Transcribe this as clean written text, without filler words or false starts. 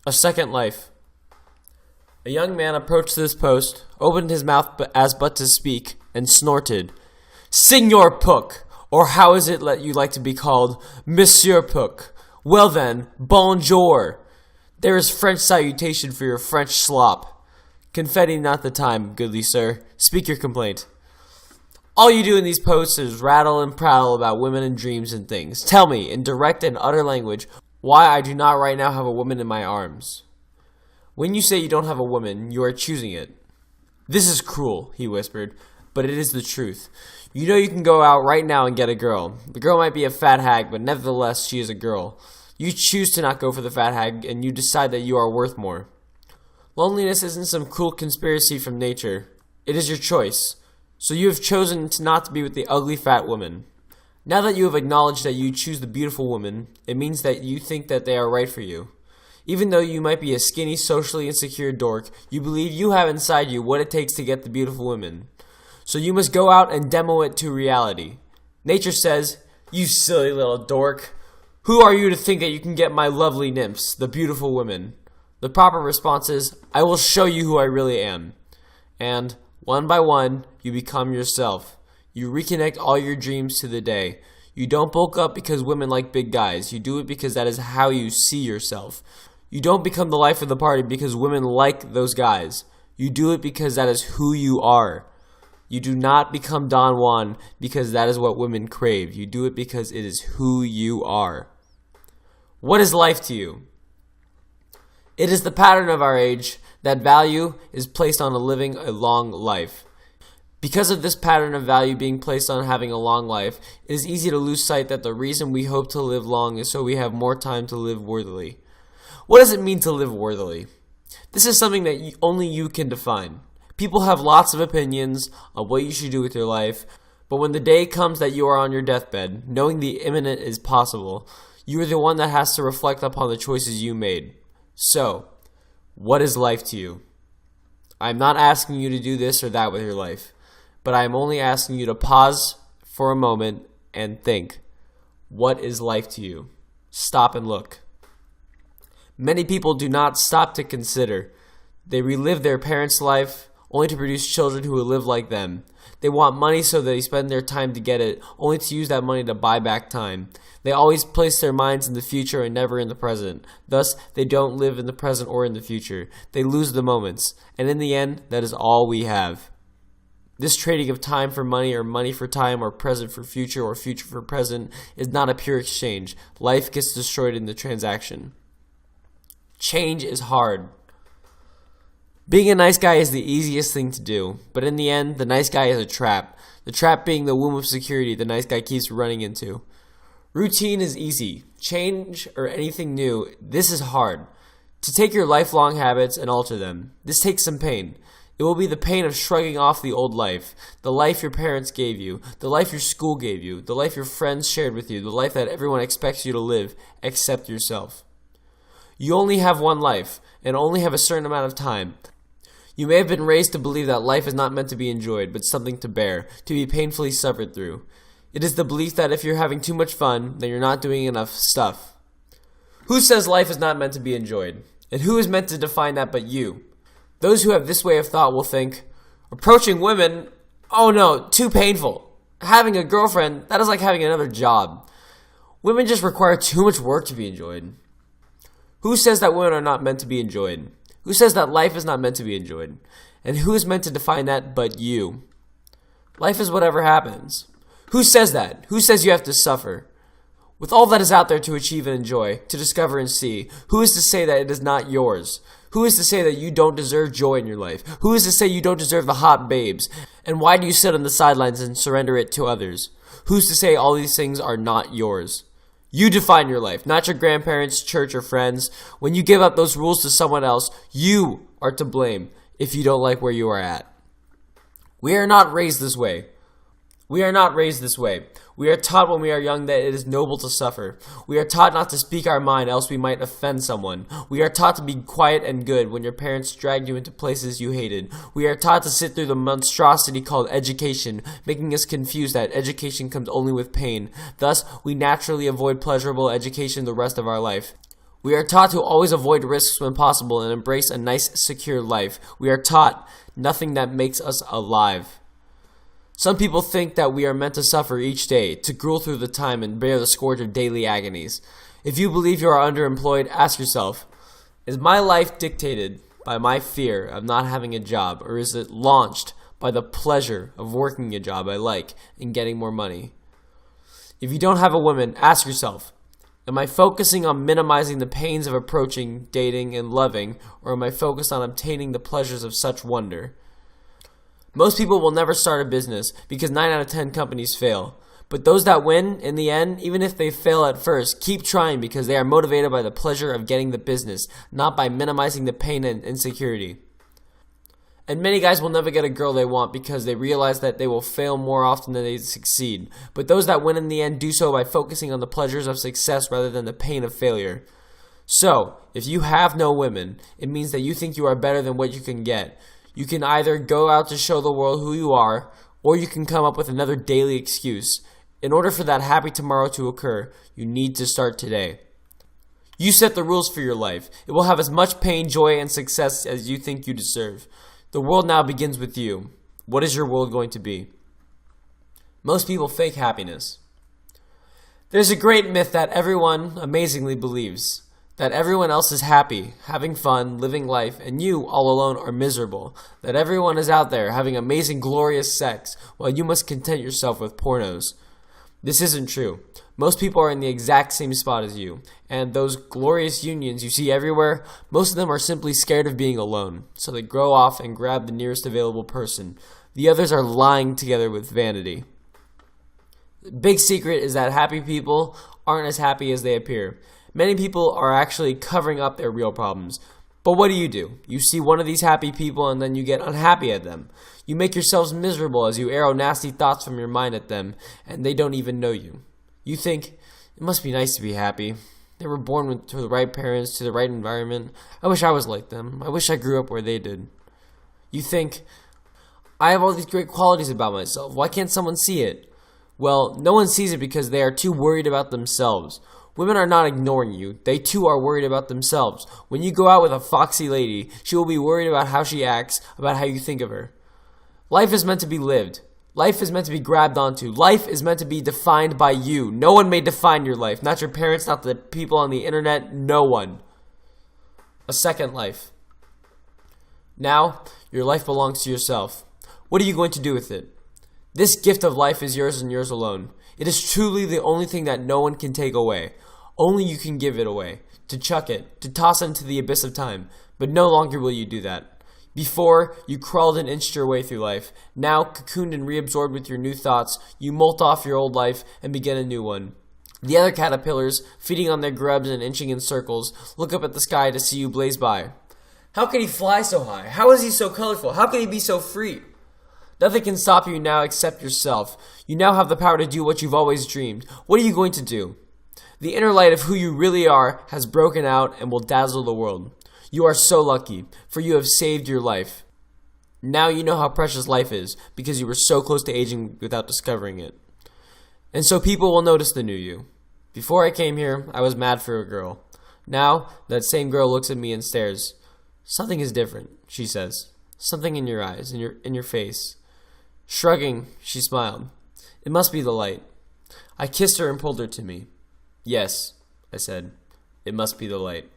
A second life. A young man approached this post, opened his mouth as but to speak, and snorted, "Signor Pook, or how is it that you like to be called, Monsieur Pook? Well then, bonjour. There is French salutation for your French slop. Confetti not the time, goodly sir. Speak your complaint. All you do in these posts is rattle and prattle about women and dreams and things. Tell me, in direct and utter language, why I do not right now have a woman in my arms." When you say you don't have a woman, you are choosing it. "This is cruel," he whispered, "but it is the truth. You know you can go out right now and get a girl. The girl might be a fat hag, but nevertheless she is a girl. You choose to not go for the fat hag, and you decide that you are worth more. Loneliness isn't some cruel conspiracy from nature. It is your choice. So you have chosen not to be with the ugly fat woman. Now that you have acknowledged that you choose the beautiful woman, it means that you think that they are right for you. Even though you might be a skinny, socially insecure dork, you believe you have inside you what it takes to get the beautiful women. So you must go out and demo it to reality. Nature says, 'You silly little dork. Who are you to think that you can get my lovely nymphs, the beautiful women?' The proper response is, 'I will show you who I really am.' And, one by one, you become yourself. You reconnect all your dreams to the day. You don't bulk up because women like big guys. You do it because that is how you see yourself. You don't become the life of the party because women like those guys. You do it because that is who you are. You do not become Don Juan because that is what women crave. You do it because it is who you are. What is life to you? It is the pattern of our age that value is placed on living a long life. Because of this pattern of value being placed on having a long life, it is easy to lose sight that the reason we hope to live long is so we have more time to live worthily. What does it mean to live worthily? This is something that only you can define. People have lots of opinions on what you should do with your life, but when the day comes that you are on your deathbed, knowing the imminent is possible, you are the one that has to reflect upon the choices you made. So, what is life to you? I am not asking you to do this or that with your life, but I am only asking you to pause for a moment and think, what is life to you? Stop and look. Many people do not stop to consider. They relive their parents' life only to produce children who will live like them. They want money so they spend their time to get it, only to use that money to buy back time. They always place their minds in the future and never in the present. Thus, they don't live in the present or in the future. They lose the moments, and in the end, that is all we have. This trading of time for money or money for time or present for future or future for present is not a pure exchange. Life gets destroyed in the transaction. Change is hard. Being a nice guy is the easiest thing to do, but in the end, the nice guy is a trap. The trap being the womb of security the nice guy keeps running into. Routine is easy. Change or anything new, this is hard. To take your lifelong habits and alter them, this takes some pain. It will be the pain of shrugging off the old life, the life your parents gave you, the life your school gave you, the life your friends shared with you, the life that everyone expects you to live, except yourself. You only have one life, and only have a certain amount of time. You may have been raised to believe that life is not meant to be enjoyed, but something to bear, to be painfully suffered through. It is the belief that if you're having too much fun, then you're not doing enough stuff. Who says life is not meant to be enjoyed? And who is meant to define that but you? Those who have this way of thought will think, approaching women, oh no, too painful. Having a girlfriend, that is like having another job. Women just require too much work to be enjoyed. Who says that women are not meant to be enjoyed? Who says that life is not meant to be enjoyed? And who is meant to define that but you? Life is whatever happens. Who says that? Who says you have to suffer? With all that is out there to achieve and enjoy, to discover and see, who is to say that it is not yours? Who is to say that you don't deserve joy in your life? Who is to say you don't deserve the hot babes? And why do you sit on the sidelines and surrender it to others? Who's to say all these things are not yours? You define your life, not your grandparents, church, or friends. When you give up those rules to someone else, you are to blame if you don't like where you are at. We are not raised this way. We are not raised this way. We are taught when we are young that it is noble to suffer. We are taught not to speak our mind, else we might offend someone. We are taught to be quiet and good when your parents dragged you into places you hated. We are taught to sit through the monstrosity called education, making us confused that education comes only with pain. Thus, we naturally avoid pleasurable education the rest of our life. We are taught to always avoid risks when possible and embrace a nice, secure life. We are taught nothing that makes us alive. Some people think that we are meant to suffer each day, to gruel through the time and bear the scourge of daily agonies. If you believe you are underemployed, ask yourself, is my life dictated by my fear of not having a job, or is it launched by the pleasure of working a job I like and getting more money? If you don't have a woman, ask yourself, am I focusing on minimizing the pains of approaching, dating, and loving, or am I focused on obtaining the pleasures of such wonder? Most people will never start a business because 9 out of 10 companies fail. But those that win, in the end, even if they fail at first, keep trying because they are motivated by the pleasure of getting the business, not by minimizing the pain and insecurity. And many guys will never get a girl they want because they realize that they will fail more often than they succeed. But those that win in the end do so by focusing on the pleasures of success rather than the pain of failure. So, if you have no women, it means that you think you are better than what you can get. You can either go out to show the world who you are, or you can come up with another daily excuse. In order for that happy tomorrow to occur, you need to start today. You set the rules for your life. It will have as much pain, joy, and success as you think you deserve. The world now begins with you. What is your world going to be? Most people fake happiness. There's a great myth that everyone amazingly believes. That everyone else is happy, having fun, living life, and you, all alone, are miserable. That everyone is out there having amazing, glorious sex, while you must content yourself with pornos. This isn't true. Most people are in the exact same spot as you, and those glorious unions you see everywhere, most of them are simply scared of being alone, so they grow off and grab the nearest available person. The others are lying together with vanity. The big secret is that happy people aren't as happy as they appear. Many people are actually covering up their real problems. But what do? You see one of these happy people and then you get unhappy at them. You make yourselves miserable as you arrow nasty thoughts from your mind at them, and they don't even know you. You think, it must be nice to be happy. They were born to the right parents, to the right environment. I wish I was like them. I wish I grew up where they did. You think, I have all these great qualities about myself. Why can't someone see it? Well, no one sees it because they are too worried about themselves. Women are not ignoring you. They too are worried about themselves. When you go out with a foxy lady, she will be worried about how she acts, about how you think of her. Life is meant to be lived. Life is meant to be grabbed onto. Life is meant to be defined by you. No one may define your life. Not your parents, not the people on the internet, no one. A second life. Now, your life belongs to yourself. What are you going to do with it? This gift of life is yours and yours alone. It is truly the only thing that no one can take away. Only you can give it away, to chuck it, to toss it into the abyss of time. But no longer will you do that. Before, you crawled and inched your way through life. Now, cocooned and reabsorbed with your new thoughts, you molt off your old life and begin a new one. The other caterpillars, feeding on their grubs and inching in circles, look up at the sky to see you blaze by. How can he fly so high? How is he so colorful? How can he be so free? Nothing can stop you now except yourself. You now have the power to do what you've always dreamed. What are you going to do? The inner light of who you really are has broken out and will dazzle the world. You are so lucky, for you have saved your life. Now you know how precious life is, because you were so close to aging without discovering it. And so people will notice the new you. Before I came here, I was mad for a girl. Now, that same girl looks at me and stares. Something is different, she says. Something in your eyes, in your face. Shrugging, she smiled. It must be the light. I kissed her and pulled her to me. Yes, I said. It must be the light.